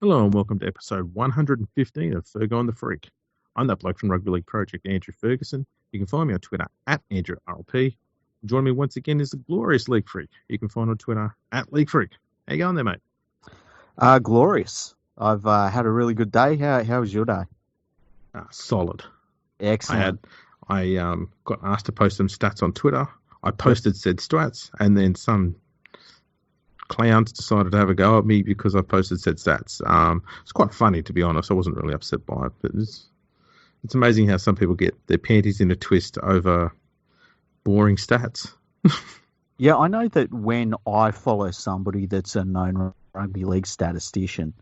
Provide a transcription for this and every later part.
Hello and welcome to episode 115 of Fergo and the Freak. I'm that bloke from Rugby League Project, Andrew Ferguson. You can find me on Twitter at AndrewRLP. Joining me once again is the glorious League Freak. You can find on Twitter at League Freak. How you going there, mate? Glorious. I've had a really good day. How was your day? Solid. Excellent. I got asked to post some stats on Twitter. I posted said stats, and then some clowns decided to have a go at me because I posted said stats. It's quite funny, to be honest. I wasn't really upset by it, but it's amazing how some people get their panties in a twist over boring stats. Yeah, I know that when I follow somebody that's a known rugby league statistician,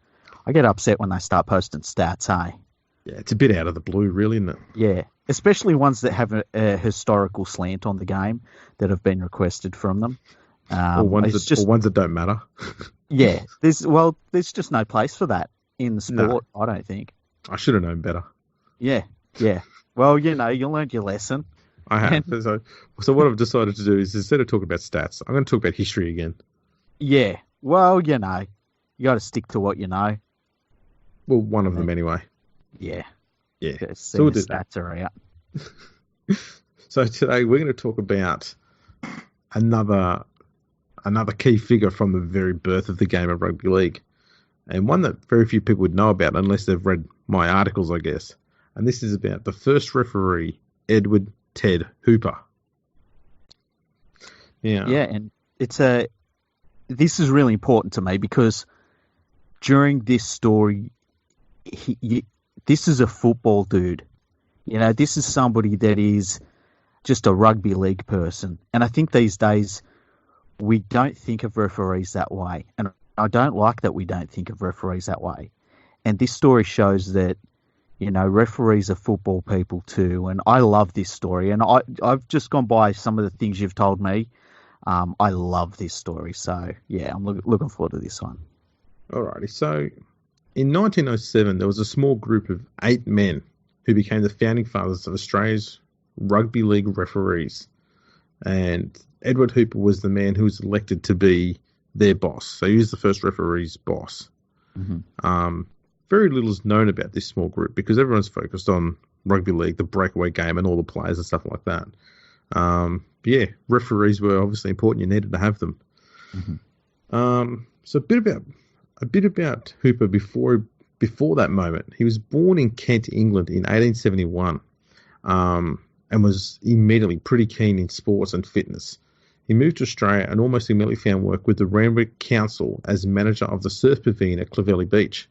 I get upset when they start posting stats, hey? Yeah, it's a bit out of the blue, really, isn't it? Yeah, especially ones that have a historical slant on the game that have been requested from them. Or ones that don't matter. Yeah, there's just no place for that in the sport, no. I don't think. I should have known better. Yeah. Well, you learned your lesson. I have. So what I've decided to do is, instead of talking about stats, I'm going to talk about history again. Yeah. Well, you got to stick to what you know. Well, one of them anyway. Yeah. So we'll do stats are out. So today we're going to talk about another key figure from the very birth of the game of rugby league, and one that very few people would know about unless they've read my articles, I guess. And this is about the first referee, Edward Ted Hooper. Yeah, and this is really important to me because during this story, this is a football dude. This is somebody that is just a rugby league person. And I think these days we don't think of referees that way. And I don't like that we don't think of referees that way. And this story shows that, referees are football people too. And I love this story. And I've just gone by some of the things you've told me. I love this story. So, yeah, I'm looking forward to this one. Alrighty. So, in 1907, there was a small group of 8 men who became the founding fathers of Australia's rugby league referees. And Edward Hooper was the man who was elected to be their boss. So he was the first referee's boss. Mm-hmm. Very little is known about this small group because everyone's focused on rugby league, the breakaway game, and all the players and stuff like that. Referees were obviously important. You needed to have them. Mm-hmm. So a bit about Hooper before that moment. He was born in Kent, England in 1871, and was immediately pretty keen in sports and fitness. He moved to Australia and almost immediately found work with the Randwick Council as manager of the surf pavilion at Clovelly Beach.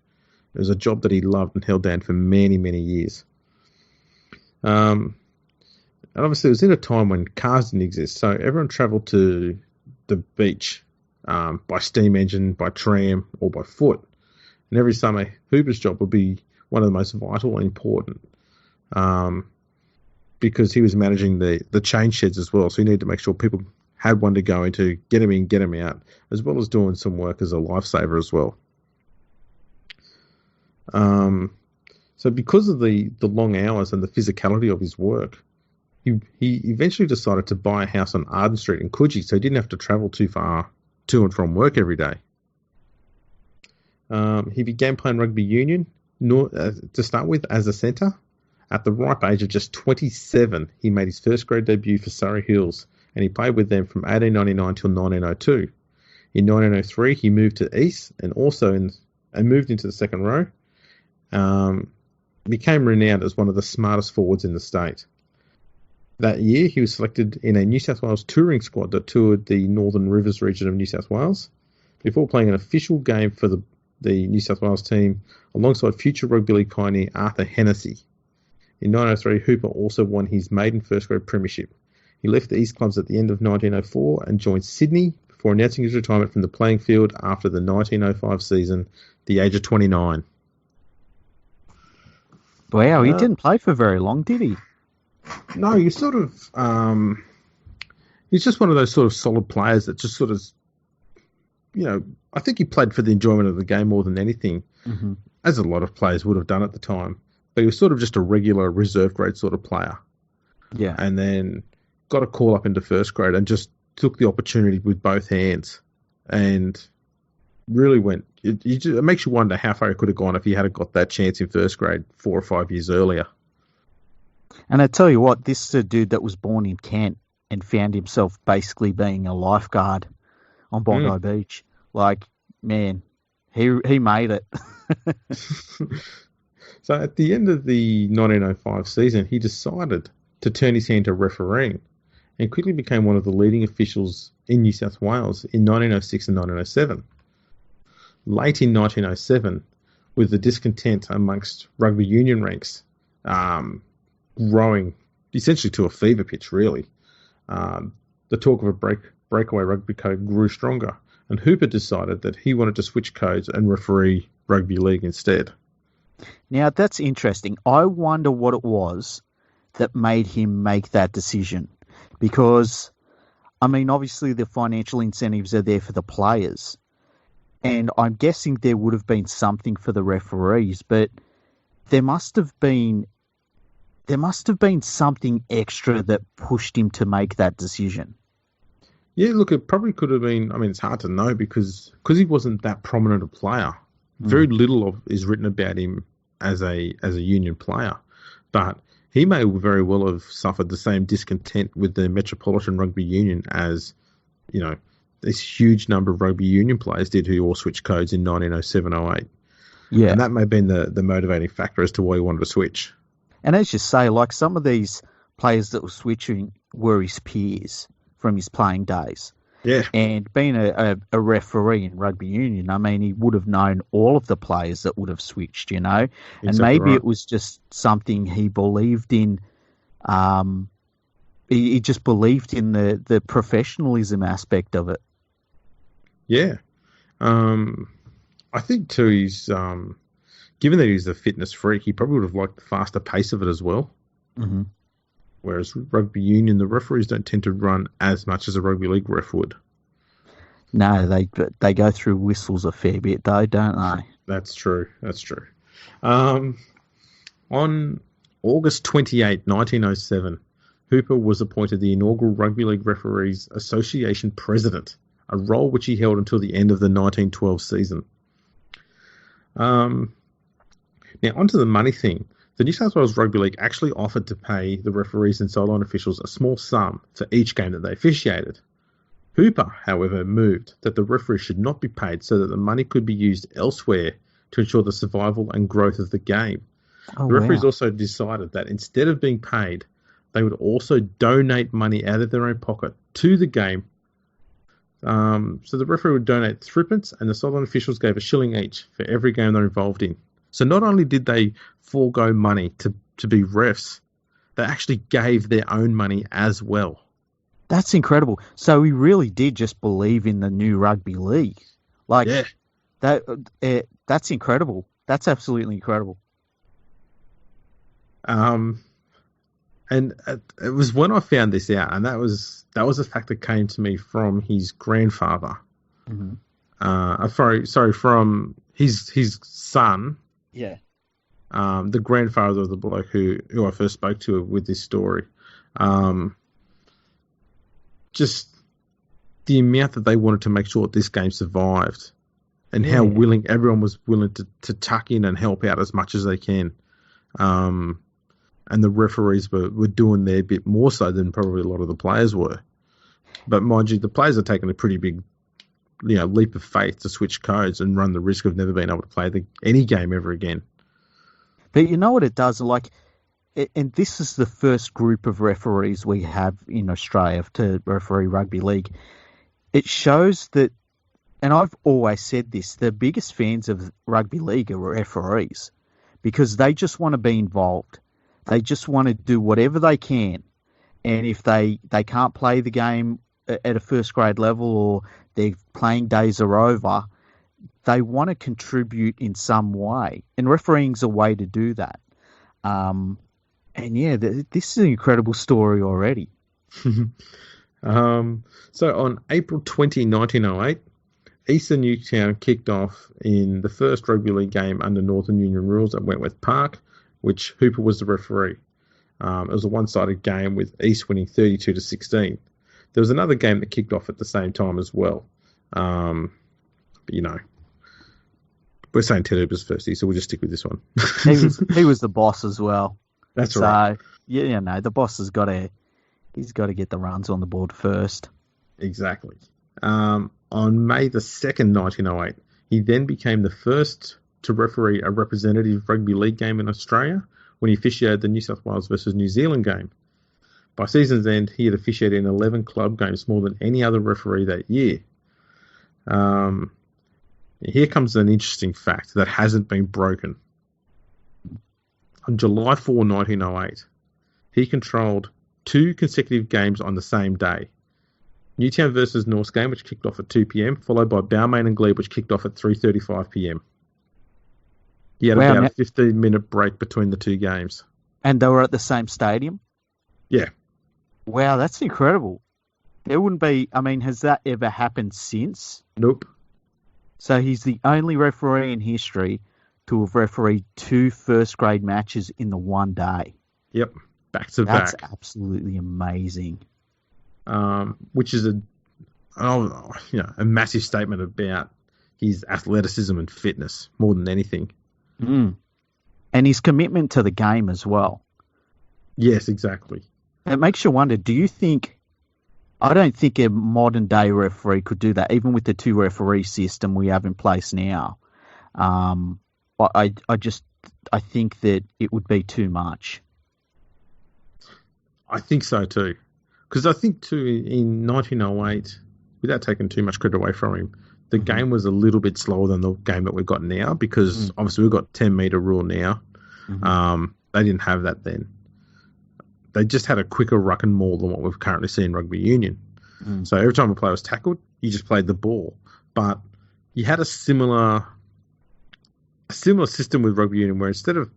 It was a job that he loved and held down for many, many years. And obviously it was in a time when cars didn't exist, so everyone travelled to the beach by steam engine, by tram, or by foot. And every summer, Hooper's job would be one of the most vital and important because he was managing the change sheds as well. So he needed to make sure people had one to go into, get them in, get them out, as well as doing some work as a lifesaver as well. So because of the long hours and the physicality of his work, he eventually decided to buy a house on Arden Street in Coogee, so he didn't have to travel too far to and from work every day. He began playing rugby union to start with as a centre. At the ripe age of just 27, he made his first grade debut for Surrey Hills, and he played with them from 1899 till 1902. In 1903, he moved to East and moved into the second row. Became renowned as one of the smartest forwards in the state. That year, he was selected in a New South Wales touring squad that toured the Northern Rivers region of New South Wales, before playing an official game for the New South Wales team alongside future rugby league pioneer Arthur Hennessy. In 1903, Hooper also won his maiden first-grade premiership. He left the East Clubs at the end of 1904 and joined Sydney before announcing his retirement from the playing field after the 1905 season, at the age of 29. Wow, he didn't play for very long, did he? No, he's sort of... he's just one of those sort of solid players that just sort of... I think he played for the enjoyment of the game more than anything, as a lot of players would have done at the time. But he was sort of just a regular reserve grade sort of player. Yeah. And then got a call up into first grade and just took the opportunity with both hands and really went. It makes you wonder how far he could have gone if he had got that chance in first grade 4 or 5 years earlier. And I tell you what, this is a dude that was born in Kent and found himself basically being a lifeguard on Bondi Beach. Like, man, he made it. So at the end of the 1905 season, he decided to turn his hand to refereeing and quickly became one of the leading officials in New South Wales in 1906 and 1907. Late in 1907, with the discontent amongst rugby union ranks growing essentially to a fever pitch, really, the talk of a breakaway rugby code grew stronger, and Hooper decided that he wanted to switch codes and referee rugby league instead. Now, that's interesting. I wonder what it was that made him make that decision. Because, I mean, obviously the financial incentives are there for the players. And I'm guessing there would have been something for the referees, but there must have been something extra that pushed him to make that decision. Yeah, look, it probably could have been. I mean, it's hard to know because he wasn't that prominent a player. Very little is written about him as a union player, but he may very well have suffered the same discontent with the Metropolitan Rugby Union as, you know, this huge number of rugby union players did who all switched codes in 1907-08. Yeah, and that may have been the motivating factor as to why he wanted to switch. And as you say, like some of these players that were switching were his peers from his playing days. Yeah. And being a referee in rugby union, I mean, he would have known all of the players that would have switched, you know. And maybe it was just something he believed in. He just believed in the professionalism aspect of it. Yeah. I think too, he's given that he's a fitness freak, he probably would have liked the faster pace of it as well. Mm-hmm. Whereas rugby union, the referees don't tend to run as much as a rugby league ref would. No, they go through whistles a fair bit, though, don't they? That's true. On August 28, 1907, Hooper was appointed the inaugural Rugby League Referees Association president, a role which he held until the end of the 1912 season. Now, onto the money thing. The New South Wales Rugby League actually offered to pay the referees and sideline officials a small sum for each game that they officiated. Hooper, however, moved that the referees should not be paid so that the money could be used elsewhere to ensure the survival and growth of the game. The referees also decided that instead of being paid, they would also donate money out of their own pocket to the game. So the referee would donate threepence and the sideline officials gave a shilling each for every game they're involved in. So not only did they forego money to be refs, they actually gave their own money as well. That's incredible. So he really did just believe in the new rugby league. Like, yeah. That's incredible. That's absolutely incredible. And it was when I found this out, and that was a fact that came to me from his grandfather. Mm-hmm. From his son. Yeah. The grandfather of the bloke who I first spoke to with this story. Just the amount that they wanted to make sure that this game survived and how willing everyone was willing to tuck in and help out as much as they can. And the referees were doing their bit more so than probably a lot of the players were. But mind you, the players are taking a pretty big, leap of faith to switch codes and run the risk of never being able to play any game ever again. But you know what it does? Like, and this is the first group of referees we have in Australia to referee rugby league. It shows that, and I've always said this, the biggest fans of rugby league are referees because they just want to be involved. They just want to do whatever they can. And if they can't play the game at a first grade level or their playing days are over, they want to contribute in some way. And refereeing's a way to do that. And yeah, this is an incredible story already. So on April 20, 1908, Eastern Newtown kicked off in the first rugby league game under Northern Union rules at Wentworth Park, which Hooper was the referee. It was a one-sided game with East winning 32-16. There was another game that kicked off at the same time as well. But, We're saying Ted Hooper's first, so we'll just stick with this one. He was the boss as well. That's right. So the boss he's got to get the runs on the board first. Exactly. On May the 2nd, 1908, he then became the first to referee a representative rugby league game in Australia when he officiated the New South Wales versus New Zealand game. By season's end, he had officiated in 11 club games, more than any other referee that year. Here comes an interesting fact that hasn't been broken. On July 4, 1908, he controlled 2 consecutive games on the same day. Newtown versus Norths game, which kicked off at 2 p.m, followed by Balmain and Glebe, which kicked off at 3:35 p.m. He had about a 15-minute break between the 2 games. And they were at the same stadium? Yeah. Wow, that's incredible. There wouldn't be... I mean, has that ever happened since? Nope. So he's the only referee in history to have refereed 2 first-grade matches in the one day. Yep, back to back. That's absolutely amazing. Which is a massive statement about his athleticism and fitness more than anything. Mm. And his commitment to the game as well. Yes, exactly. It makes you wonder, do you think... I don't think a modern-day referee could do that, even with the 2-referee system we have in place now. I think that it would be too much. I think so too. Because I think too, in 1908, without taking too much credit away from him, the game was a little bit slower than the game that we've got now, because obviously we've got 10-metre rule now. They didn't have that then. They just had a quicker ruck and maul than what we've currently seen in rugby union. So every time a player was tackled, you just played the ball. But you had a similar system with rugby union where instead of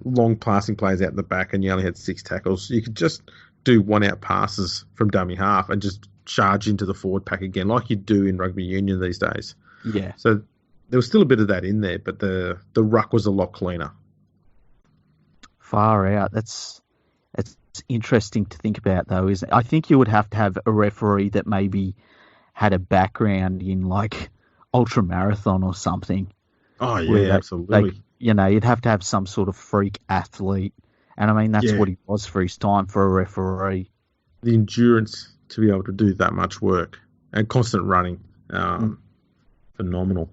long passing plays out the back and you only had 6 tackles, you could just do 1-out passes from dummy half and just charge into the forward pack again, like you do in rugby union these days. Yeah. So there was still a bit of that in there, but the ruck was a lot cleaner. Far out. That's interesting to think about, though, isn't it? I think you would have to have a referee that maybe had a background in like ultra marathon or something. Oh yeah, absolutely. You'd have to have some sort of freak athlete, and I mean that's what he was for his time for a referee. The endurance to be able to do that much work and constant running, phenomenal.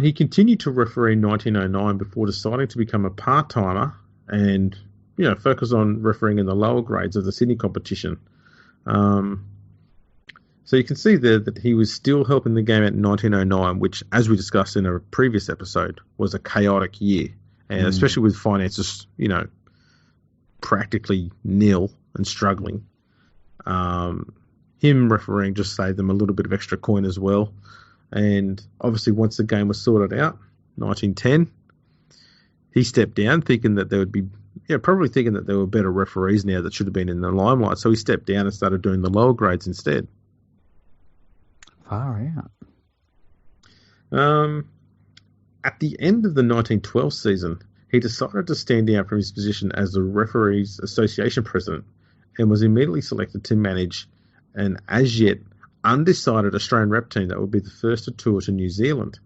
He continued to referee in 1909 before deciding to become a part-timer and focus on refereeing in the lower grades of the Sydney competition. So you can see there that he was still helping the game out in 1909, which, as we discussed in a previous episode, was a chaotic year, and especially with finances, practically nil and struggling. Him refereeing just saved them a little bit of extra coin as well. And obviously, once the game was sorted out, 1910, he stepped down, thinking that there would be, probably thinking that there were better referees now that should have been in the limelight. So he stepped down and started doing the lower grades instead. Far out. At the end of the 1912 season, he decided to stand down from his position as the Referees Association president and was immediately selected to manage an as yet undecided Australian rep team that would be the first to tour to New Zealand.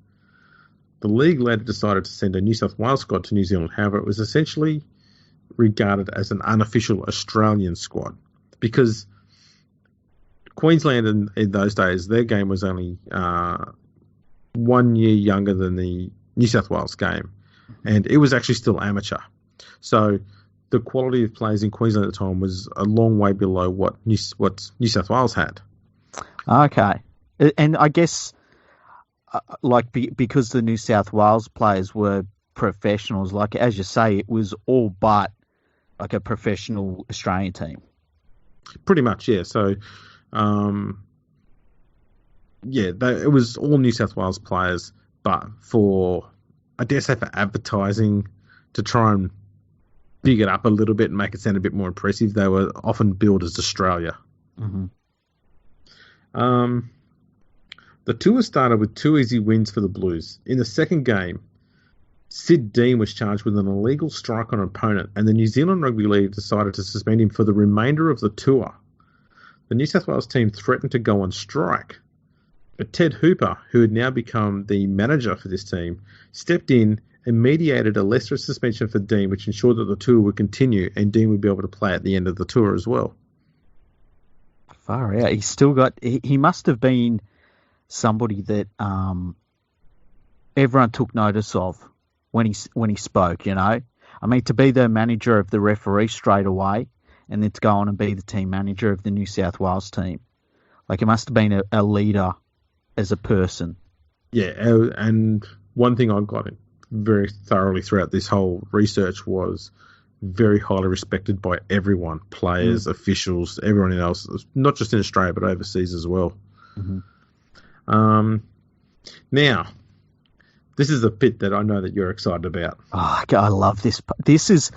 The league later decided to send a New South Wales squad to New Zealand. However, it was essentially regarded as an unofficial Australian squad because Queensland in those days, their game was only 1 year younger than the New South Wales game, and it was actually still amateur. So the quality of players in Queensland at the time was a long way below what New South Wales had. Okay. And I guess, because the New South Wales players were professionals, like as you say, it was all but like a professional Australian team. Pretty much, yeah. So, it was all New South Wales players, but for advertising, to try and big it up a little bit and make it sound a bit more impressive, they were often billed as Australia. Mm-hmm. The tour started with 2 easy wins for the Blues. In the second game, Sid Dean was charged with an illegal strike on an opponent, and the New Zealand Rugby League decided to suspend him for the remainder of the tour. The New South Wales team threatened to go on strike, But Ted Hooper, who had now become the manager for this team, stepped in and mediated a lesser suspension for Dean, which ensured that the tour would continue and Dean would be able to play at the end of the tour as well. Far out. He's still got. He must have been somebody that everyone took notice of when he spoke. You know, I mean, to be the manager of the referee straight away, and then to go on and be the team manager of the New South Wales team, like it must have been a leader as a person. Yeah, and one thing I got very thoroughly throughout this whole research was very highly respected by everyone, players, officials, everyone else, not just in Australia but overseas as well. Now, this is a bit that I know that you're excited about. Oh, I love this. This is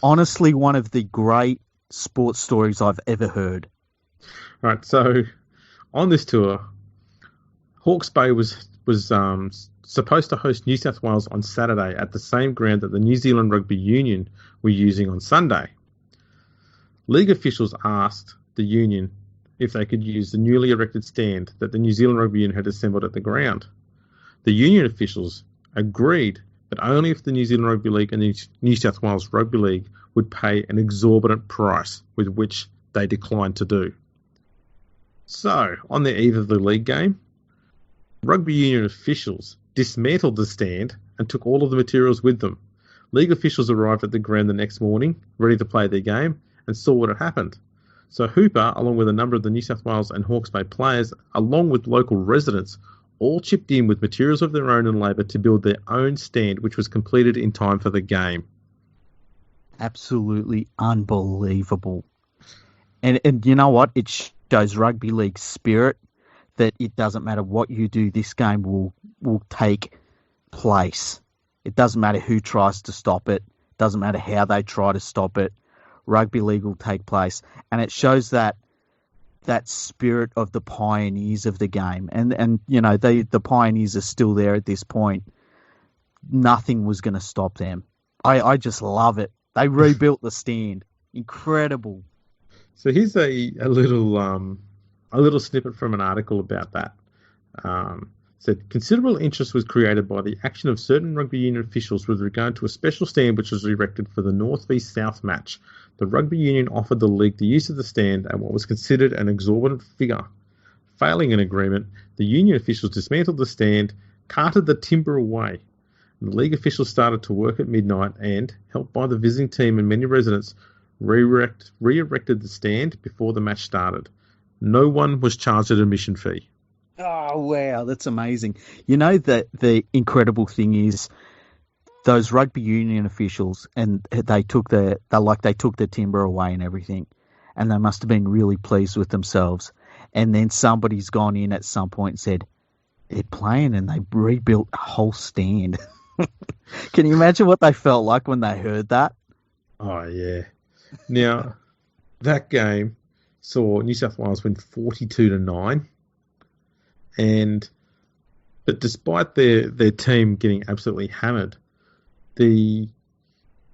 honestly one of the great sports stories I've ever heard. All right, so on this tour, Hawke's Bay was supposed to host New South Wales on Saturday at the same ground that the New Zealand Rugby Union were using on Sunday. League officials asked the union if they could use the newly erected stand that the New Zealand Rugby Union had assembled at the ground. The union officials agreed, but only if the New Zealand Rugby League and the New South Wales Rugby League would pay an exorbitant price, with which they declined to do. So, on the eve of the league game, Rugby Union officials dismantled the stand and took all of the materials with them. League officials arrived at the ground the next morning, ready to play their game, and saw what had happened. So Hooper, along with a number of the New South Wales and Hawke's Bay players, along with local residents, all chipped in with materials of their own and labour to build their own stand, which was completed in time for the game. Absolutely unbelievable. And you know what? It shows rugby league spirit, that it doesn't matter what you do, this game will take place. It doesn't matter who tries to stop it. It doesn't matter how they try to stop it. Rugby league will take place. And it shows that spirit of the pioneers of the game. And you know, the pioneers are still there at this point. Nothing was going to stop them. I just love it. They rebuilt the stand. Incredible. So here's a little snippet from an article about that. Said considerable interest was created by the action of certain rugby union officials with regard to a special stand which was erected for the North v South match. The rugby union offered the league the use of the stand at what was considered an exorbitant figure. Failing an agreement, the union officials dismantled the stand, carted the timber away. The league officials started to work at midnight and, helped by the visiting team and many residents, re-erected the stand before the match started. No one was charged an admission fee. Oh, wow, that's amazing. You know, that the incredible thing is those rugby union officials, and they took the timber away and everything, and they must have been really pleased with themselves. And then somebody's gone in at some point and said, they're playing, and they rebuilt a whole stand. Can you imagine what they felt like when they heard that? Oh, yeah. Now, that game saw New South Wales win 42-9. But despite their team getting absolutely hammered, the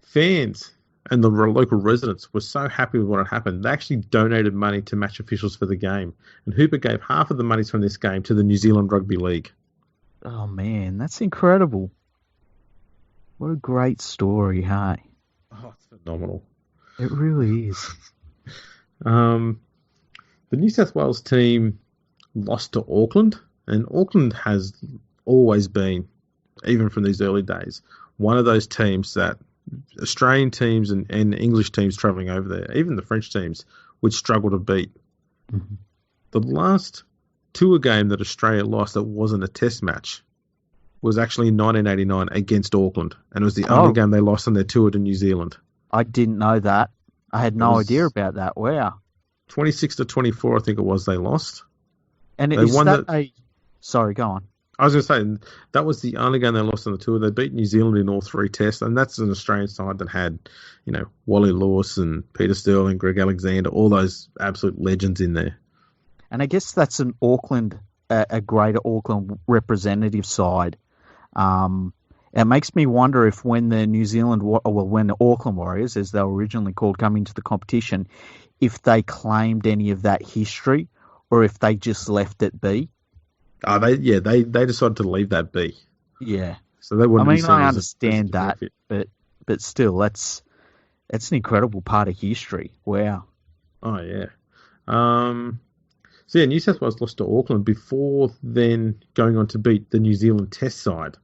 fans and the local residents were so happy with what had happened, they actually donated money to match officials for the game. And Hooper gave half of the money from this game to the New Zealand Rugby League. Oh, man, that's incredible. What a great story, hey? Oh, it's phenomenal. It really is. The New South Wales team lost to Auckland, and Auckland has always been, even from these early days, one of those teams that Australian teams and English teams travelling over there, even the French teams, would struggle to beat. Mm-hmm. The last tour game that Australia lost that wasn't a test match was actually in 1989 against Auckland, and it was the only game they lost on their tour to New Zealand. I didn't know that. I had no idea about that. Wow. 26-24, I think it was, they lost. And is that a... Sorry, go on. I was going to say, that was the only game they lost on the tour. They beat New Zealand in all three tests, and that's an Australian side that had, you know, Wally Lewis and Peter Sterling, Greg Alexander, all those absolute legends in there. And I guess that's an Auckland, a greater Auckland representative side. It makes me wonder if when the when the Auckland Warriors, as they were originally called, come into the competition, if they claimed any of that history or if they just left it be. They decided to leave that be. Yeah. So they wouldn't be seen I as understand a that, benefit. but still, that's an incredible part of history. Wow. Oh yeah. So yeah, New South Wales lost to Auckland before then going on to beat the New Zealand Test side.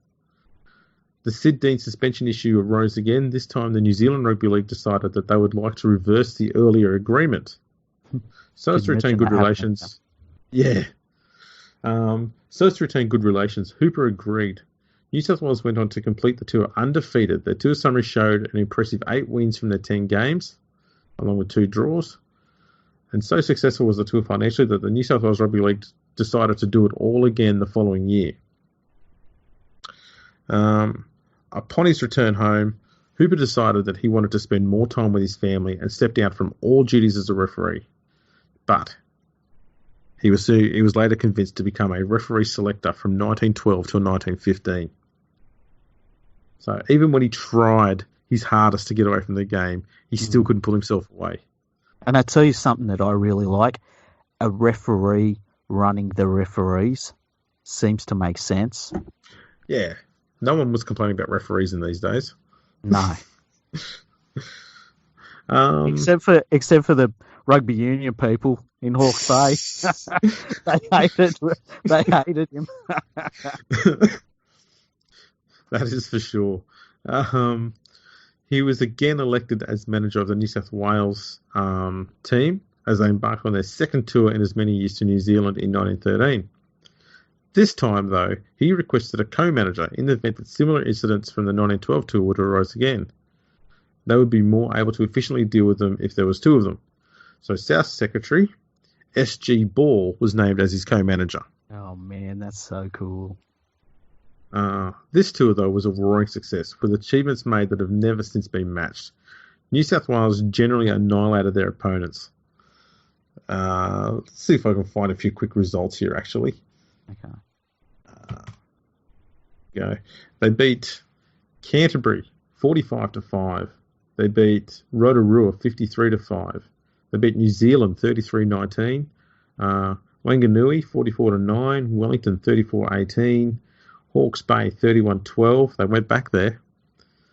The Sid Dean suspension issue arose again. This time, the New Zealand Rugby League decided that they would like to reverse the earlier agreement, so as to retain good relations. Yeah. So as to retain good relations, Hooper agreed. New South Wales went on to complete the tour undefeated. Their tour summary showed an impressive 8 wins from their 10 games, along with 2 draws. And so successful was the tour financially that the New South Wales Rugby League decided to do it all again the following year. Upon his return home, Hooper decided that he wanted to spend more time with his family and stepped out from all duties as a referee. But he was later convinced to become a referee selector from 1912 till 1915. So even when he tried his hardest to get away from the game, he still couldn't pull himself away. And I tell you something that I really like, a referee running the referees seems to make sense. Yeah. No one was complaining about referees in these days. No. Except for the rugby union people in Hawke's Bay. They hated him. That is for sure. He was again elected as manager of the New South Wales team as they embarked on their second tour in as many years to New Zealand in 1913. This time, though, he requested a co-manager in the event that similar incidents from the 1912 tour would arise again. They would be more able to efficiently deal with them if there was 2 of them. So South Secretary S.G. Ball was named as his co-manager. Oh, man, that's so cool. This tour, though, was a roaring success, with achievements made that have never since been matched. New South Wales generally annihilated their opponents. Let's see if I can find a few quick results here, actually. Okay. They beat Canterbury 45-5. They beat Rotorua 53-5. They beat New Zealand 33-19. Wanganui 44-9. Wellington 34-18. Hawke's Bay 31-12. They went back there.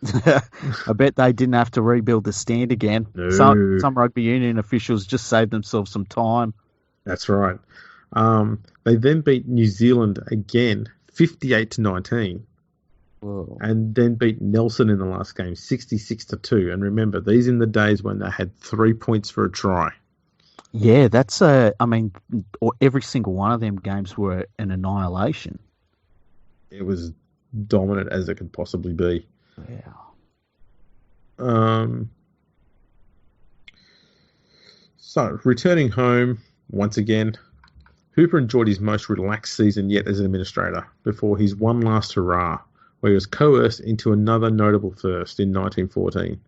I bet they didn't have to rebuild the stand again. No. Some rugby union officials just saved themselves some time. That's right. They then beat New Zealand again 58-19. Whoa. And then beat Nelson in the last game 66-2. And remember, these in the days when they had 3 points for a try. Yeah, that's every single one of them games were an annihilation. It was dominant as it could possibly be. Wow. So, returning home once again, Hooper enjoyed his most relaxed season yet as an administrator before his one last hurrah, where he was coerced into another notable first in 1914.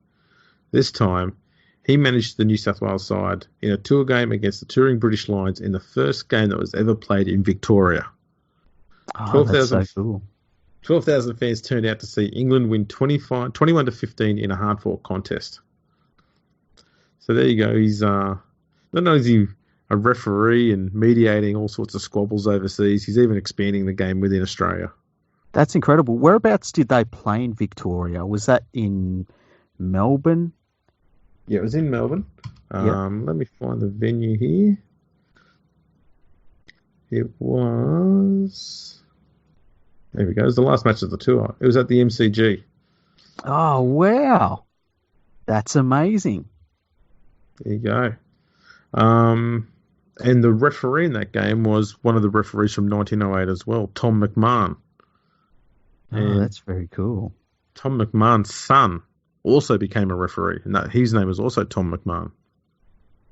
This time, he managed the New South Wales side in a tour game against the touring British Lions in the first game that was ever played in Victoria. Oh, that's so cool. 12,000 fans turned out to see England win 21-15 in a hard-fought contest. So there you go. He's not only is he a referee and mediating all sorts of squabbles overseas, he's even expanding the game within Australia. That's incredible. Whereabouts did they play in Victoria? Was that in Melbourne? Yeah, it was in Melbourne. Yep. Let me find the venue here. It was... There we go. It was the last match of the tour. It was at the MCG. Oh, wow. That's amazing. There you go. And the referee in that game was one of the referees from 1908 as well, Tom McMahon. Oh, that's very cool. Tom McMahon's son also became a referee. And his name was also Tom McMahon.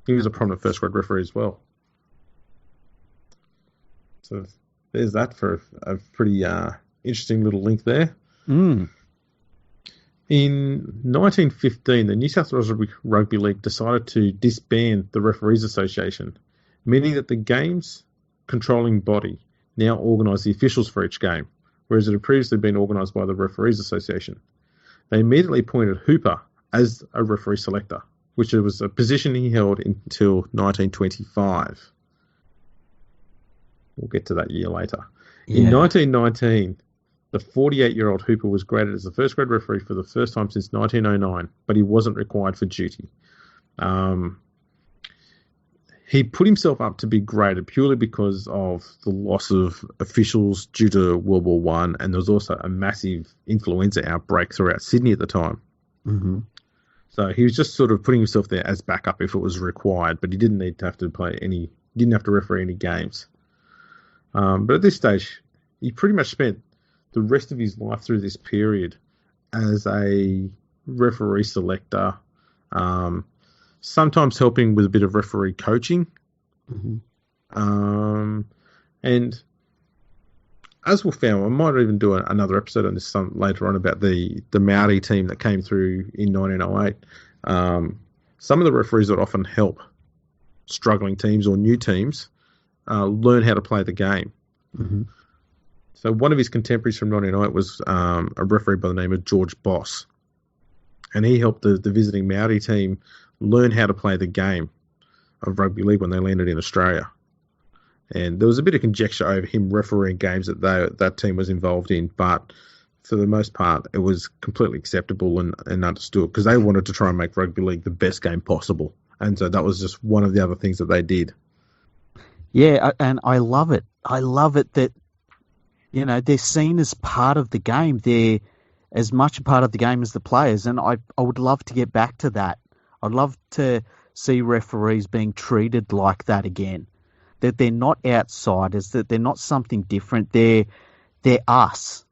He was a prominent first grade referee as well. So there's that for a pretty interesting little link there. Mm. In 1915, the New South Wales Rugby League decided to disband the Referees Association, meaning that the game's controlling body now organised the officials for each game, whereas it had previously been organised by the Referees Association. They immediately appointed Hooper as a referee selector, which was a position he held until 1925. We'll get to that year later. In Yeah. 1919, the 48-year-old Hooper was graded as the first grade referee for the first time since 1909, but he wasn't required for duty. He put himself up to be graded purely because of the loss of officials due to World War One, and there was also a massive influenza outbreak throughout Sydney at the time. Mm-hmm. So he was just sort of putting himself there as backup if it was required, but he didn't need to have to didn't have to referee any games. But at this stage, he pretty much spent the rest of his life through this period as a referee selector, sometimes helping with a bit of referee coaching. Mm-hmm. And as we'll find, I might even do another episode on this later on about the Maori team that came through in 1908. Some of the referees that often help struggling teams or new teams learn how to play the game. Mm-hmm. So one of his contemporaries from 1908 was a referee by the name of George Boss, and he helped the visiting Maori team learn how to play the game of rugby league when they landed in Australia. And there was a bit of conjecture over him refereeing games that that team was involved in, but for the most part, it was completely acceptable and understood because they wanted to try and make rugby league the best game possible. And so that was just one of the other things that they did. Yeah, and I love it. I love it that, you know, they're seen as part of the game. They're as much a part of the game as the players, and I would love to get back to that. I'd love to see referees being treated like that again. That they're not outsiders, that they're not something different. They're us.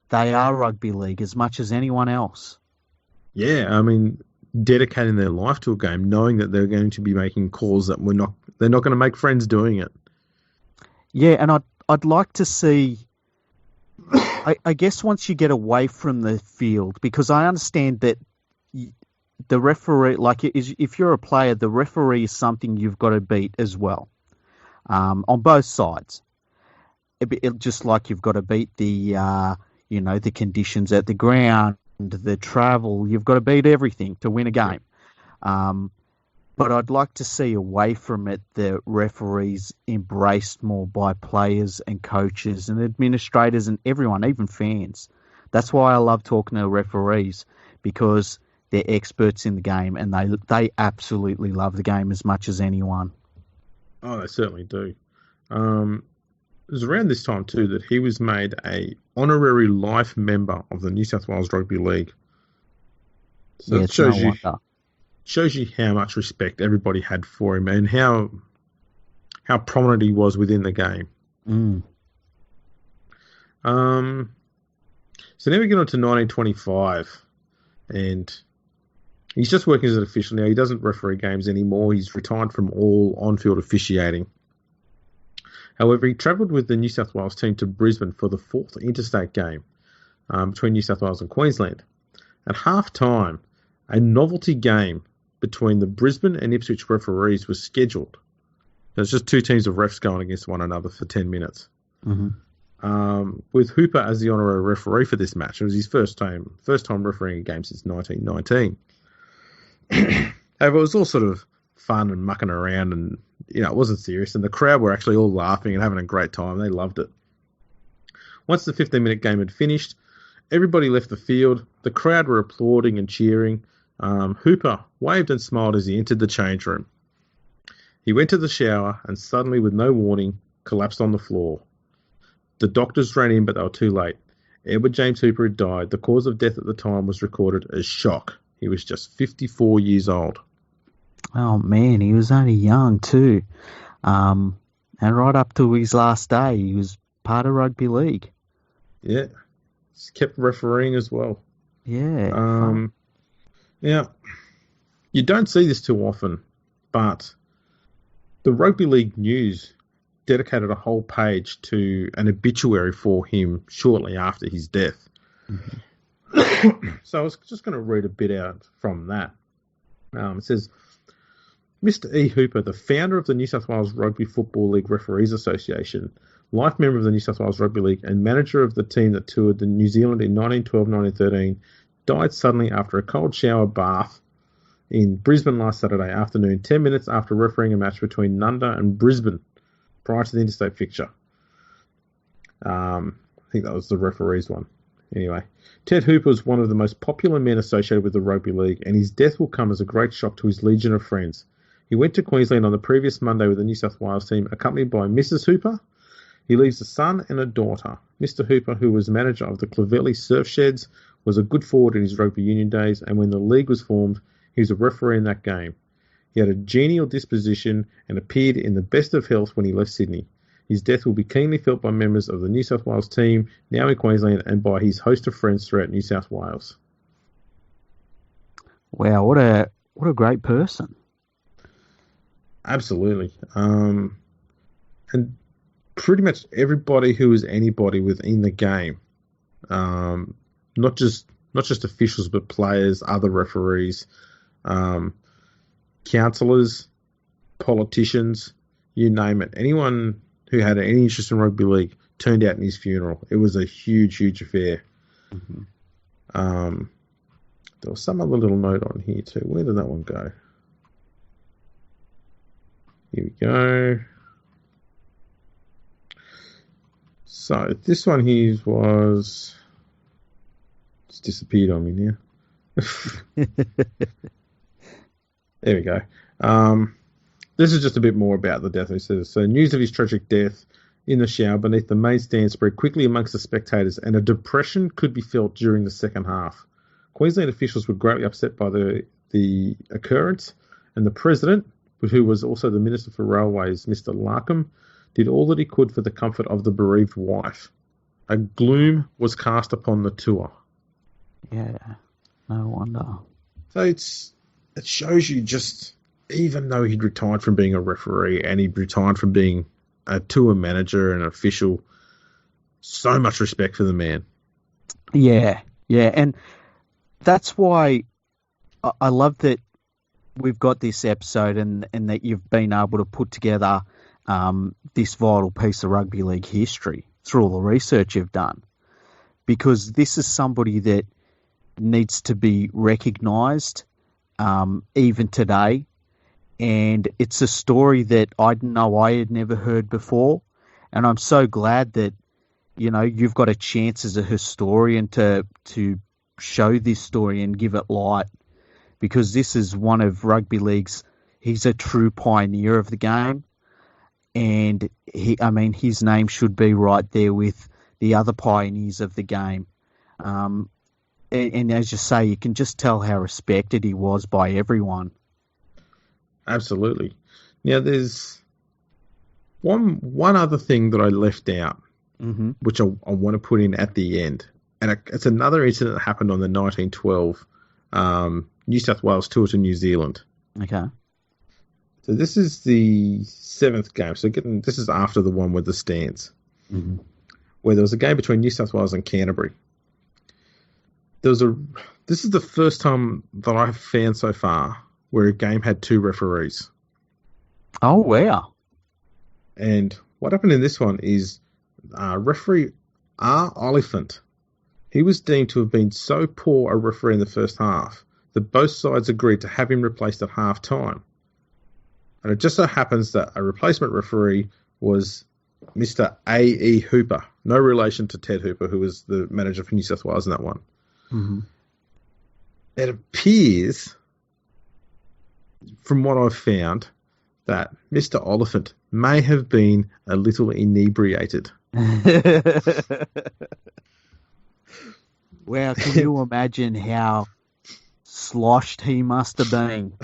They are rugby league as much as anyone else. Yeah, I mean, dedicating their life to a game, knowing that they're going to be making calls that they're not going to make friends doing it. Yeah, and I'd like to see. I guess once you get away from the field, because I understand that the referee, like if you're a player, the referee is something you've got to beat as well. On both sides, just like you've got to beat the conditions at the ground, the travel, you've got to beat everything to win a game. But I'd like to see away from it the referees embraced more by players and coaches and administrators and everyone, even fans. That's why I love talking to referees, because they're experts in the game and they absolutely love the game as much as anyone. Oh, they certainly do. It was around this time, too, that he was made a honorary life member of the New South Wales Rugby League. So yeah, it shows you how much respect everybody had for him and how prominent he was within the game. Mm. So now we get on to 1925, and he's just working as an official now. He doesn't referee games anymore. He's retired from all on-field officiating. However, he travelled with the New South Wales team to Brisbane for the fourth interstate game between New South Wales and Queensland. At half-time, a novelty game between the Brisbane and Ipswich referees was scheduled. There's just two teams of refs going against one another for 10 minutes. Mm-hmm. With Hooper as the honorary referee for this match. It was his first time refereeing a game since 1919. However, it was all sort of fun and mucking around, and it wasn't serious. And the crowd were actually all laughing and having a great time. They loved it. Once the 15-minute game had finished, everybody left the field. The crowd were applauding and cheering. Hooper waved and smiled as he entered the change room. He went to the shower and suddenly, with no warning, collapsed on the floor. The doctors ran in, but they were too late. Edward James Hooper had died. The cause of death at the time was recorded as shock. He was just 54 years old. Oh, man, he was only young too. And right up to his last day, he was part of rugby league. Yeah. He's kept refereeing as well. Yeah. Now, you don't see this too often, but the Rugby League News dedicated a whole page to an obituary for him shortly after his death. Mm-hmm. So I was just going to read a bit out from that. It says, Mr. E. Hooper, the founder of the New South Wales Rugby Football League Referees Association, life member of the New South Wales Rugby League and manager of the team that toured the New Zealand in 1912-1913, died suddenly after a cold shower bath in Brisbane last Saturday afternoon, 10 minutes after refereeing a match between Nunda and Brisbane prior to the interstate fixture. I think that was the referee's one. Anyway, Ted Hooper was one of the most popular men associated with the Rugby League, and his death will come as a great shock to his legion of friends. He went to Queensland on the previous Monday with the New South Wales team, accompanied by Mrs. Hooper. He leaves a son and a daughter. Mr. Hooper, who was manager of the Clovelly Surf Sheds, was a good forward in his rugby union days, and when the league was formed, he was a referee in that game. He had a genial disposition and appeared in the best of health when he left Sydney. His death will be keenly felt by members of the New South Wales team, now in Queensland, and by his host of friends throughout New South Wales. Wow, what a great person. Absolutely. And pretty much everybody who was anybody within the game, not just officials, but players, other referees, councillors, politicians, you name it. Anyone who had any interest in rugby league turned out in his funeral. It was a huge, huge affair. Mm-hmm. There was some other little note on here too. Where did that one go? Here we go. So this one here was... It's disappeared on me now. There we go. This is just a bit more about the death. He says, so news of his tragic death in the shower beneath the main stand spread quickly amongst the spectators, and a depression could be felt during the second half. Queensland officials were greatly upset by the occurrence, and the president, who was also the Minister for Railways, Mr. Larkham, did all that he could for the comfort of the bereaved wife. A gloom was cast upon the tour. Yeah, no wonder. So it shows you just, even though he'd retired from being a referee and he'd retired from being a tour manager and an official, so much respect for the man. Yeah, and that's why I love that we've got this episode and that you've been able to put together this vital piece of rugby league history through all the research you've done, because this is somebody that needs to be recognised even today, and it's a story that I had never heard before, and I'm so glad that you've got a chance as a historian to show this story and give it light, because this is one of rugby league's. He's a true pioneer of the game, and his name should be right there with the other pioneers of the game. And as you say, you can just tell how respected he was by everyone. Absolutely. Now, there's one other thing that I left out, mm-hmm. which I want to put in at the end. And it's another incident that happened on the 1912 New South Wales tour to New Zealand. Okay. So this is the 7th game. So this is after the one with the stands, mm-hmm. where there was a game between New South Wales and Canterbury. This is the first time that I've found so far where a game had 2 referees. Oh, wow. And what happened in this one is referee R. Oliphant, he was deemed to have been so poor a referee in the first half that both sides agreed to have him replaced at half-time. And it just so happens that a replacement referee was Mr. A.E. Hooper, no relation to Ted Hooper, who was the manager for New South Wales in that one. Mm-hmm. It appears, from what I've found, that Mr. Oliphant may have been a little inebriated. Wow, can you imagine how sloshed he must have been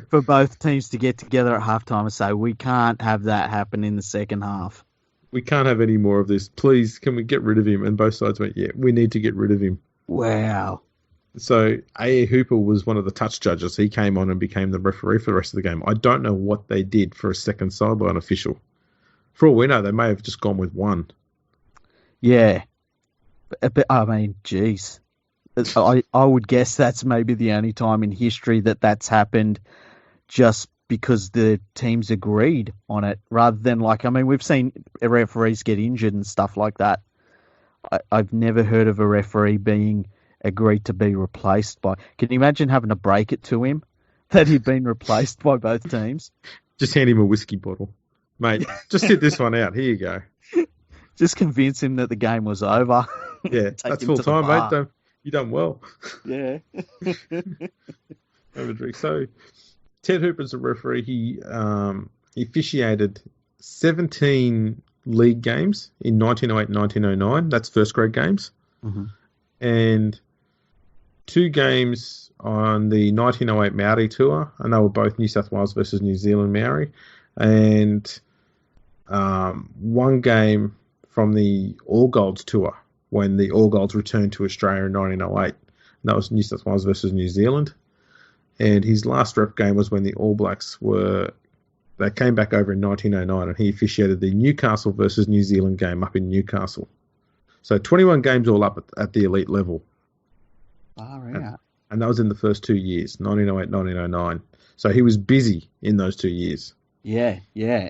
for both teams to get together at halftime and say, we can't have that happen in the second half. We can't have any more of this. Please, can we get rid of him? And both sides went, yeah, we need to get rid of him. Wow. So A.E. Hooper was one of the touch judges. He came on and became the referee for the rest of the game. I don't know what they did for a second sideline official. For all we know, they may have just gone with one. Yeah. But I mean, geez. I would guess that's maybe the only time in history that's happened, just because the teams agreed on it, rather than we've seen referees get injured and stuff like that. I've never heard of a referee being agreed to be replaced by. Can you imagine having to break it to him that he'd been replaced by both teams? Just hand him a whiskey bottle. Mate, just hit this one out. Here you go. Just convince him that the game was over. Yeah, Take that's him full to the time, mate. bar. You done well. Yeah. Have a drink. So Ted Hooper's a referee. He officiated 17 league games in 1908-1909. That's first grade games. Mm-hmm. And 2 games on the 1908 Maori tour, and they were both New South Wales versus New Zealand Maori. And 1 game from the All Golds tour when the All Golds returned to Australia in 1908. And that was New South Wales versus New Zealand. And his last rep game was when the All Blacks they came back over in 1909, and he officiated the Newcastle versus New Zealand game up in Newcastle. So 21 games all up at the elite level. And that was in the first 2 years, 1908, 1909. So he was busy in those 2 years. Yeah.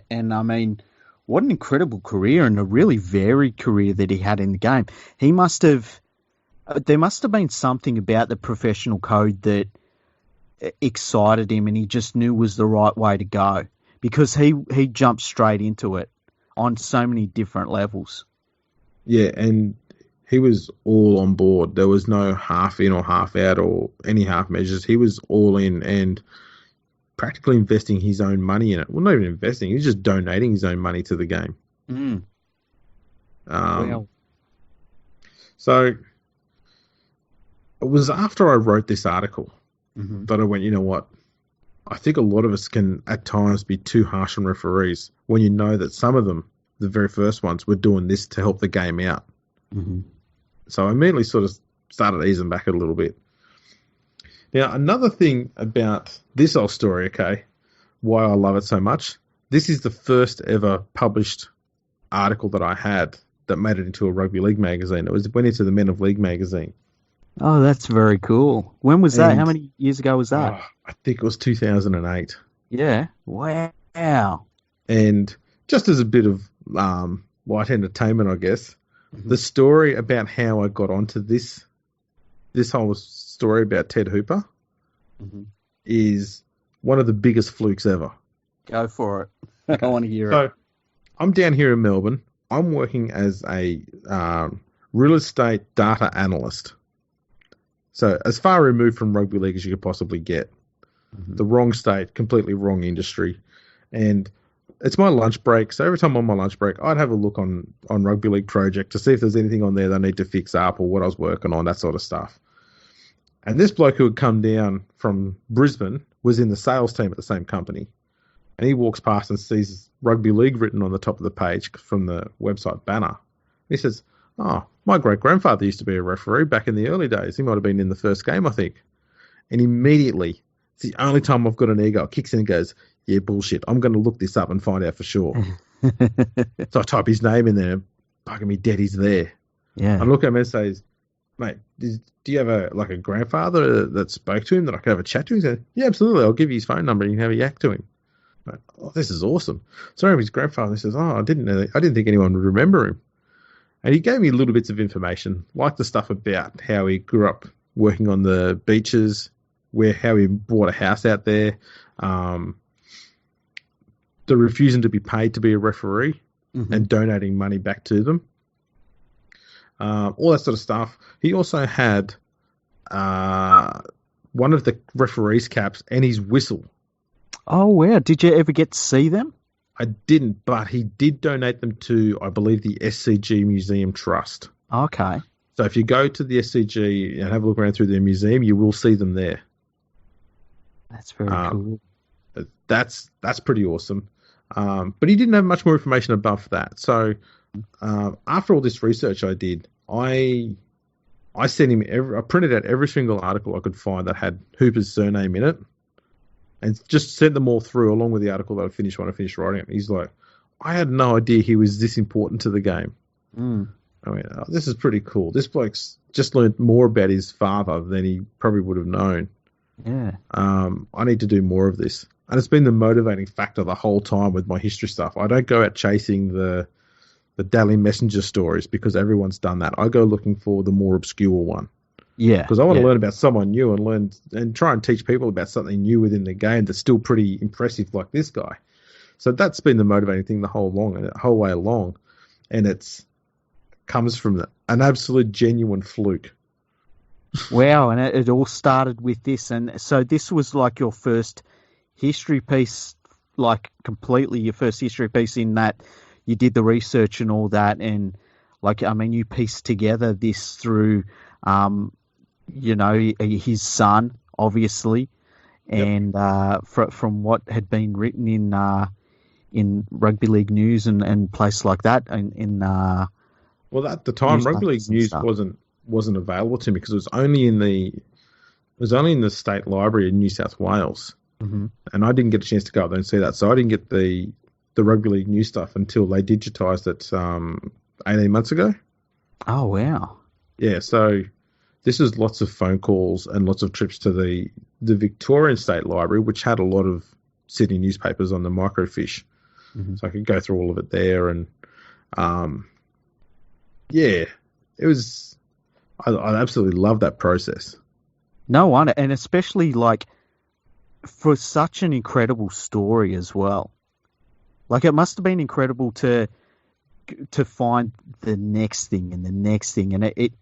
And I mean, what an incredible career, and a really varied career that he had in the game. There must have been something about the professional code that excited him, and he just knew was the right way to go, because he jumped straight into it on so many different levels. Yeah, and he was all on board. There was no half in or half out or any half measures. He was all in and practically investing his own money in it. Well, not even investing. He was just donating his own money to the game. Wow. So it was after I wrote this article that I went, you know what? I think a lot of us can at times be too harsh on referees when you know that some of them, the very first ones, were doing this to help the game out. So I immediately sort of started easing back a little bit. Now, another thing about this whole story, okay, why I love it so much, this is the first ever published article that I had that made it into a rugby league magazine. It went into the Men of League magazine. Oh, that's very cool. When was that? How many years ago was that? I think it was 2008. Yeah. Wow. And just as a bit of light entertainment, I guess, the story about how I got onto this whole story about Ted Hooper is one of the biggest flukes ever. Go for it. I want to hear it. So I'm down here in Melbourne. I'm working as a real estate data analyst. So as far removed from rugby league as you could possibly get. The wrong state, completely wrong industry. And it's my lunch break. So every time on my lunch break, I'd have a look on Rugby League Project to see if there's anything on there that I need to fix up or what I was working on, that sort of stuff. And this bloke who had come down from Brisbane was in the sales team at the same company. And he walks past and sees Rugby League written on the top of the page from the website banner. He says, "Oh, my great-grandfather used to be a referee back in the early days. He might have been in the first game, I think." And immediately, it's the only time I've got an ego, kicks in and goes, "Yeah, bullshit. I'm going to look this up and find out for sure." So I type his name in there, bugging me dead, he's there. Yeah. I look at him and says, "Mate, do you have a grandfather that spoke to him that I could have a chat to?" He said, "Yeah, absolutely. I'll give you his phone number and you can have a yak to him." Like, "Oh, this is awesome." So I have his grandfather. He says, "Oh, I didn't think anyone would remember him." And he gave me little bits of information, like the stuff about how he grew up working on the beaches, how he bought a house out there, the refusing to be paid to be a referee and donating money back to them, all that sort of stuff. He also had one of the referees' caps and his whistle. Oh, wow. Did you ever get to see them? I didn't, but he did donate them to, I believe, the SCG Museum Trust. Okay. So if you go to the SCG and have a look around through their museum, you will see them there. That's very cool. That's pretty awesome. But he didn't have much more information above that. So after all this research I did, I sent him I printed out every single article I could find that had Hooper's surname in it, and just sent them all through along with the article that I finished when I finished writing it. He's like, "I had no idea he was this important to the game." I mean, this is pretty cool. This bloke's just learned more about his father than he probably would have known. Yeah. I need to do more of this. And it's been the motivating factor the whole time with my history stuff. I don't go out chasing the Daily Messenger stories because everyone's done that. I go looking for the more obscure one. Yeah. Because I want to learn about someone new and try and teach people about something new within the game that's still pretty impressive like this guy. So that's been the motivating thing the whole way along. And it's comes from an absolute genuine fluke. Wow, and it all started with this. And so this was like your first history piece, like completely your first history piece in that you did the research and all that. And like, I mean, you pieced together this through, his son, obviously, and from what had been written in Rugby League News and places like that. Well, at the time, Rugby League News wasn't available to me because it was only in the state library in New South Wales, and I didn't get a chance to go up there and see that. So I didn't get the Rugby League News stuff until they digitised it 18 months ago. Oh wow! Yeah, so this was lots of phone calls and lots of trips to the Victorian State Library, which had a lot of Sydney newspapers on the microfiche. So I could go through all of it there, and it was. I absolutely loved that process. No wonder, and especially like for such an incredible story as well. Like it must have been incredible to find the next thing and the next thing, and it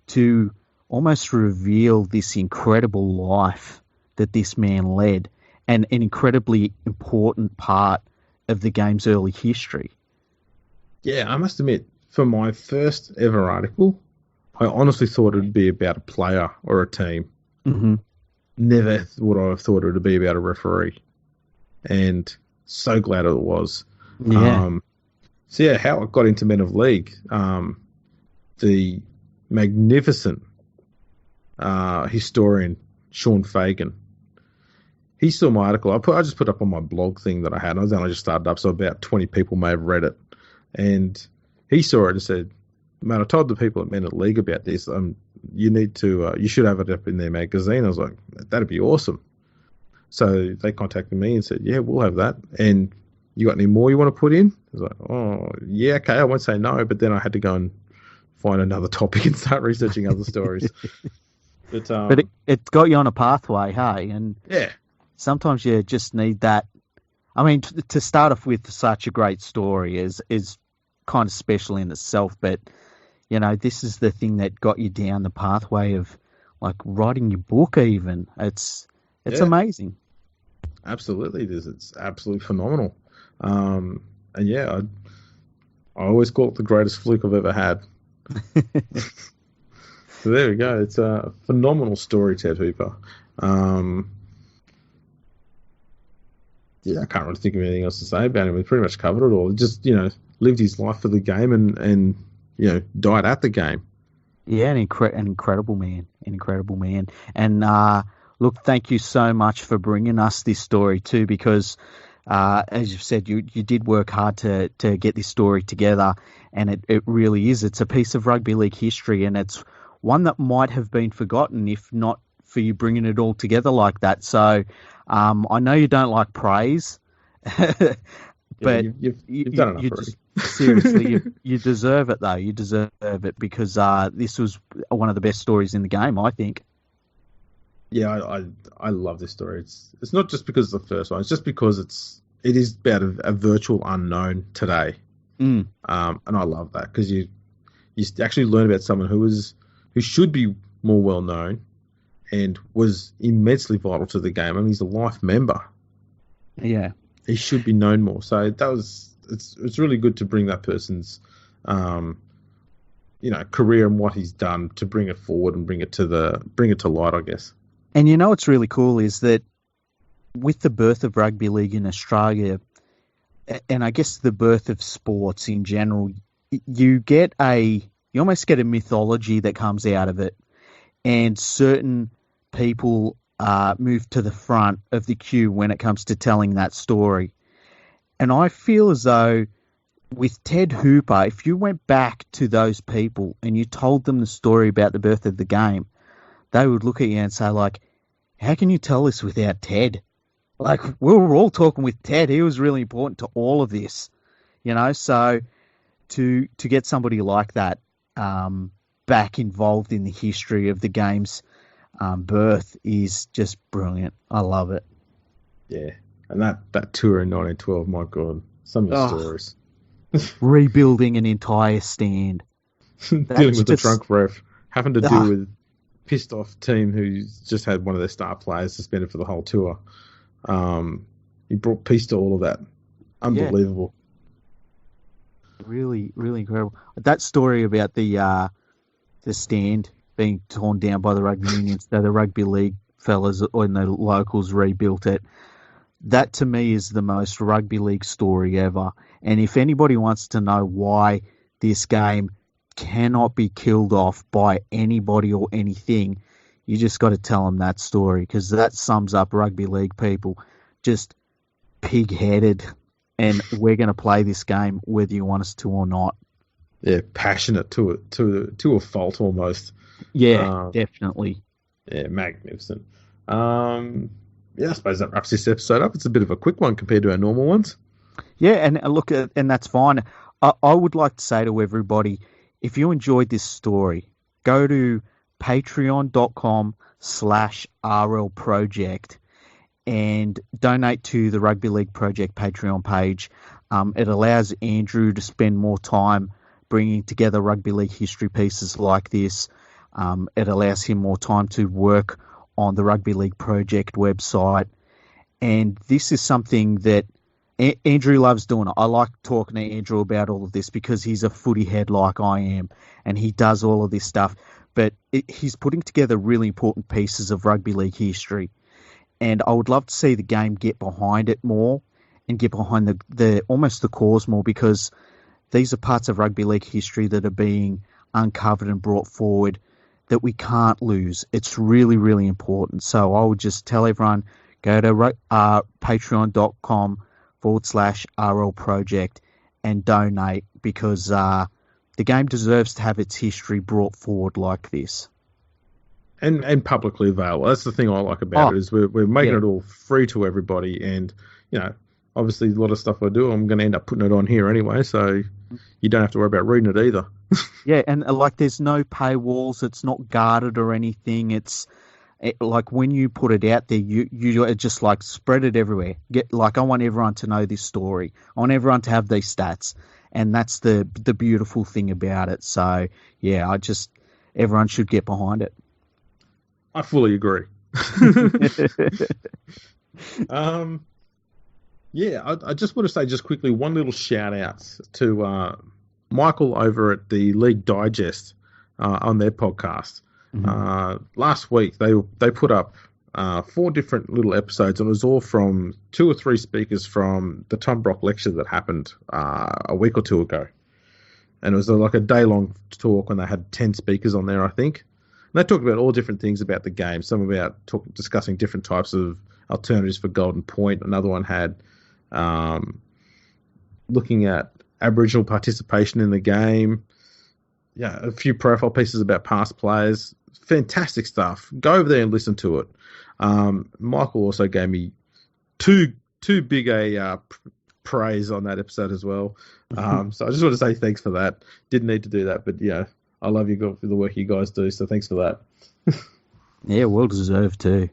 to almost reveal this incredible life that this man led, and an incredibly important part of the game's early history. Yeah, I must admit, for my first ever article, I honestly thought it would be about a player or a team. Never would I have thought it would be about a referee. And so glad it was. Yeah. How I got into Men of League, the magnificent historian Sean Fagan, he saw my article. I just put up on my blog thing that I had. I was only just started up, so about 20 people may have read it. And he saw it and said, "Man, I told the people at Men of League about this. You should have it up in their magazine." I was like, "That'd be awesome." So they contacted me and said, "Yeah, we'll have that. And you got any more you want to put in?" I was like, "Oh, yeah, okay, I won't say no." But then I had to go and find another topic and start researching other stories. But it got you on a pathway, hey? And yeah, sometimes you just need that. I mean, to start off with such a great story is kind of special in itself, but this is the thing that got you down the pathway of like writing your book. Even it's amazing. Absolutely, it is. It's absolutely phenomenal. And yeah, I always call it the greatest fluke I've ever had. So there we go. It's a phenomenal story, Ted Hooper. I can't really think of anything else to say about him. We pretty much covered it all. Just, lived his life for the game and died at the game. Yeah, an incredible man. And look, thank you so much for bringing us this story too, because as you've said, you did work hard to get this story together, and it really is. It's a piece of rugby league history, and it's one that might have been forgotten if not for you bringing it all together like that. So I know you don't like praise, but you've done enough. Seriously, you deserve it, though. You deserve it because this was one of the best stories in the game, I think. Yeah, I love this story. It's not just because it's the first one. It's just because it is about a virtual unknown today. And I love that because you actually learn about someone who should be more well known and was immensely vital to the game. I mean, he's a life member. Yeah, he should be known more. So it's really good to bring that person's career and what he's done to bring it forward and bring it to light, I guess. And what's really cool is that with the birth of rugby league in Australia, and I guess the birth of sports in general, you almost get a mythology that comes out of it, and certain people move to the front of the queue when it comes to telling that story. And I feel as though with Ted Hooper, if you went back to those people and you told them the story about the birth of the game, they would look at you and say, like, how can you tell this without Ted? Like, we were all talking with Ted. He was really important to all of this, So to get somebody like that back involved in the history of the game's birth is just brilliant. I love it. Yeah, and that tour in 1912, my God, some of the stories. Rebuilding an entire stand. dealing with the drunk ref, having to deal with pissed off team who's just had one of their star players suspended for the whole tour. He brought peace to all of that. Unbelievable. Yeah. Really, really incredible. That story about the stand being torn down by the rugby union, so the rugby league fellas and the locals rebuilt it. That to me is the most rugby league story ever. And if anybody wants to know why this game cannot be killed off by anybody or anything, you just got to tell them that story, because that sums up rugby league people. Just pig-headed, and we're going to play this game whether you want us to or not. Yeah, passionate to a fault almost. Yeah, definitely. Yeah, magnificent. Yeah, I suppose that wraps this episode up. It's a bit of a quick one compared to our normal ones. Yeah, and look, and that's fine. I would like to say to everybody, if you enjoyed this story, go to patreon.com/RL Project and donate to the Rugby League Project Patreon page. It allows Andrew to spend more time bringing together rugby league history pieces like this. It allows him more time to work on the Rugby League Project website. And this is something that Andrew loves doing. I like talking to Andrew about all of this because he's a footy head like I am, and he does all of this stuff. But he's putting together really important pieces of rugby league history. And I would love to see the game get behind it more and get behind the almost the cause more, because these are parts of rugby league history that are being uncovered and brought forward that we can't lose. It's really, really important. So I would just tell everyone, go to patreon.com/RL Project and donate, because the game deserves to have its history brought forward like this. And publicly available. That's the thing I like about it, is we're making it all free to everybody. And, obviously a lot of stuff I do, I'm going to end up putting it on here anyway, so you don't have to worry about reading it either. Yeah, and there's no paywalls. It's not guarded or anything. It's like when you put it out there, you just like spread it everywhere. I want everyone to know this story. I want everyone to have these stats, and that's the beautiful thing about it. So yeah, everyone should get behind it. I fully agree. I just want to say just quickly one little shout out to Michael over at the League Digest on their podcast. Mm-hmm. Last week they put up 4 different little episodes, and it was all from 2 or 3 speakers from the Tom Brock lecture that happened a week or 2 ago. And it was like a day-long talk when they had 10 speakers on there, I think. And they talked about all different things about the game. Some about discussing different types of alternatives for Golden Point. Another one had looking at Aboriginal participation in the game. Yeah, a few profile pieces about past players. Fantastic stuff. Go over there and listen to it. Michael also gave me too big a praise on that episode as well. So I just want to say thanks for that. Didn't need to do that, but yeah, I love you for the work you guys do. So thanks for that. Yeah, well deserved too.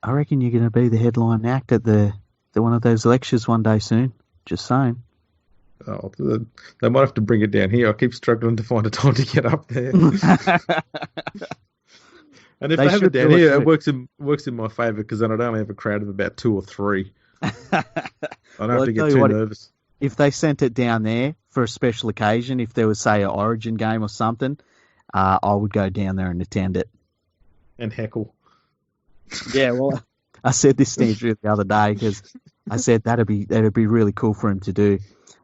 I reckon you're going to be the headline act at the one of those lectures one day soon. Just saying. Oh, they might have to bring it down here. I keep struggling to find a time to get up there. And if they have it down here, it works in my favour, because then I'd only have a crowd of about 2 or 3. I don't have to get too nervous. If they sent it down there for a special occasion, if there was, say, an Origin game or something, I would go down there and attend it. And heckle. Yeah, well, I said this to Andrew the other day, because I said that'd be really cool for him to do.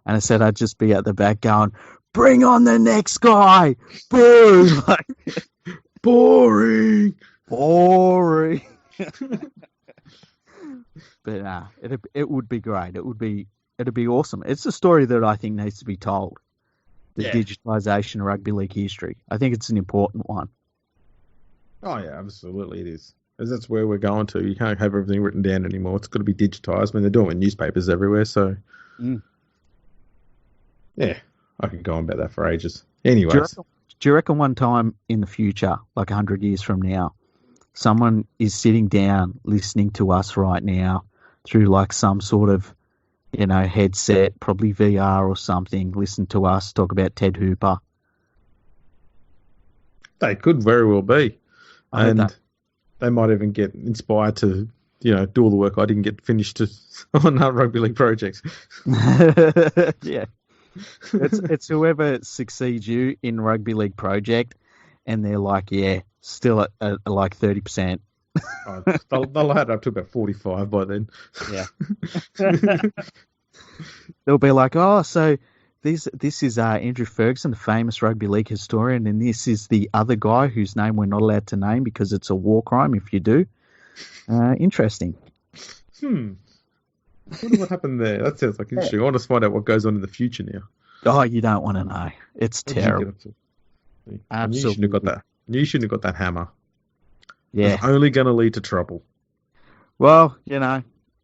And I said I'd just be at the back going, "Bring on the next guy!" Boom! Boring. But it would be great. It'd be awesome. It's a story that I think needs to be told. The digitisation of rugby league history. I think it's an important one. Oh yeah, absolutely it is. Because that's where we're going to. You can't have everything written down anymore. It's got to be digitised. I mean, they're doing it in newspapers everywhere, so... Yeah, I could go on about that for ages. Anyways. Do you reckon one time in the future, like 100 years from now, someone is sitting down listening to us right now through like some sort of headset, probably VR or something, listen to us talk about Ted Hooper. They could very well be. I heard And they might even get inspired to, do all the work I didn't get finished on rugby league projects. Yeah. It's whoever succeeds you in rugby league project, and they're like, yeah, still at like 30%. They'll add up to about 45 by then. Yeah. They'll be like, oh, so this is Andrew Ferguson, the famous rugby league historian, and this is the other guy whose name we're not allowed to name because it's a war crime if you do. Interesting. I wonder what happened there. That sounds like interesting. I want to find out what goes on in the future now. Oh, you don't want to know. It's terrible. Absolutely. You shouldn't have got that hammer. Yeah. It's only going to lead to trouble. Well,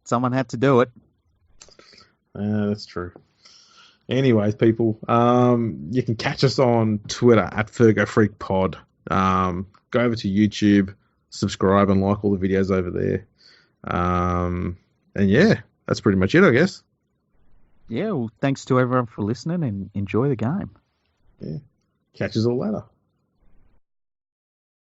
someone had to do it. That's true. Anyways, people, you can catch us on Twitter at FergoFreakPod. Go over to YouTube, subscribe and like all the videos over there. And yeah, that's pretty much it, I guess. Yeah, well, thanks to everyone for listening and enjoy the game. Yeah. Catch us all later.